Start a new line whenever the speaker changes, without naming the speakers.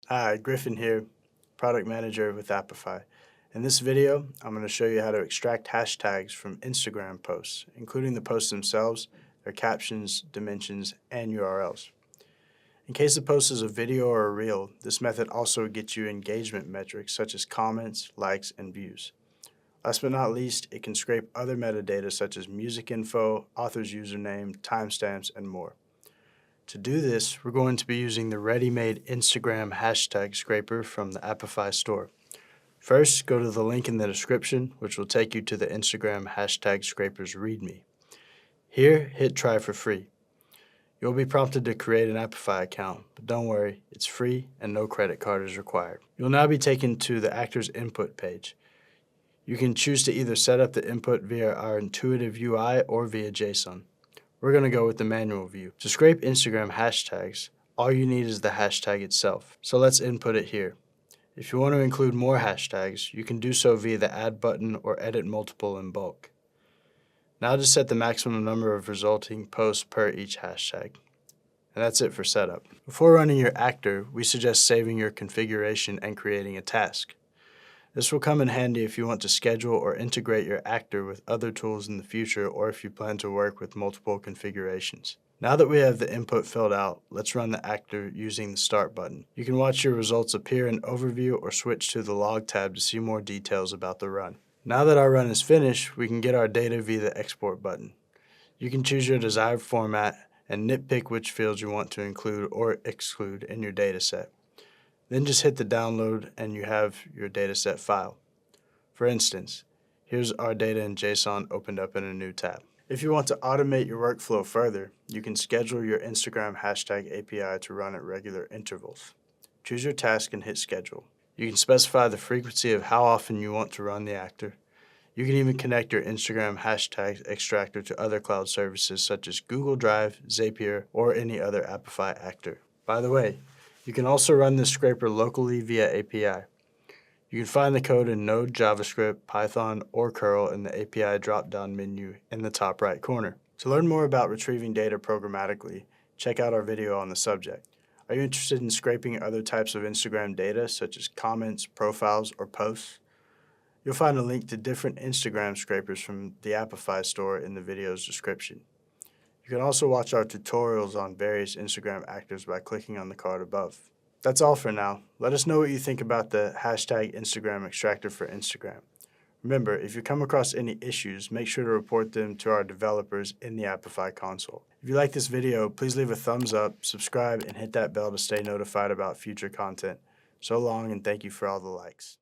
Hi, Griffin here, Product Manager with Apify. In this video, I'm going to show you how to extract hashtags from Instagram posts, including the posts themselves, their captions, dimensions, and URLs. In case the post is a video or a reel, this method also gets you engagement metrics such as comments, likes, and views. Last but not least, it can scrape other metadata such as music info, author's username, timestamps, and more. To do this, we're going to be using the ready-made Instagram hashtag scraper from the Apify store. First, go to the link in the description, which will take you to the Instagram hashtag scrapers README. Here, hit try for free. You'll be prompted to create an Apify account, but don't worry, it's free and no credit card is required. You'll now be taken to the actor's input page. You can choose to either set up the input via our intuitive UI or via JSON. We're going to go with the manual view. To scrape Instagram hashtags, all you need is the hashtag itself. So let's input it here. If you want to include more hashtags, you can do so via the add button or edit multiple in bulk. Now just set the maximum number of resulting posts per each hashtag. And that's it for setup. Before running your actor, we suggest saving your configuration and creating a task. This will come in handy if you want to schedule or integrate your actor with other tools in the future, or if you plan to work with multiple configurations. Now that we have the input filled out, let's run the actor using the Start button. You can watch your results appear in Overview or switch to the Log tab to see more details about the run. Now that our run is finished, we can get our data via the Export button. You can choose your desired format and nitpick which fields you want to include or exclude in your dataset. Then just hit the download and you have your dataset file. For instance, here's our data in JSON opened up in a new tab. If you want to automate your workflow further, you can schedule your Instagram hashtag API to run at regular intervals. Choose your task and hit schedule. You can specify the frequency of how often you want to run the actor. You can even connect your Instagram hashtag extractor to other cloud services such as Google Drive, Zapier, or any other Apify actor. By the way, you can also run this scraper locally via API. You can find the code in Node, JavaScript, Python, or curl in the API drop-down menu in the top right corner. To learn more about retrieving data programmatically, check out our video on the subject. Are you interested in scraping other types of Instagram data, such as comments, profiles, or posts? You'll find a link to different Instagram scrapers from the Apify store in the video's description. You can also watch our tutorials on various Instagram actors by clicking on the card above. That's all for now. Let us know what you think about the hashtag Instagram extractor for Instagram. Remember, if you come across any issues, make sure to report them to our developers in the Apify console. If you like this video, please leave a thumbs up, subscribe, and hit that bell to stay notified about future content. So long, and thank you for all the likes.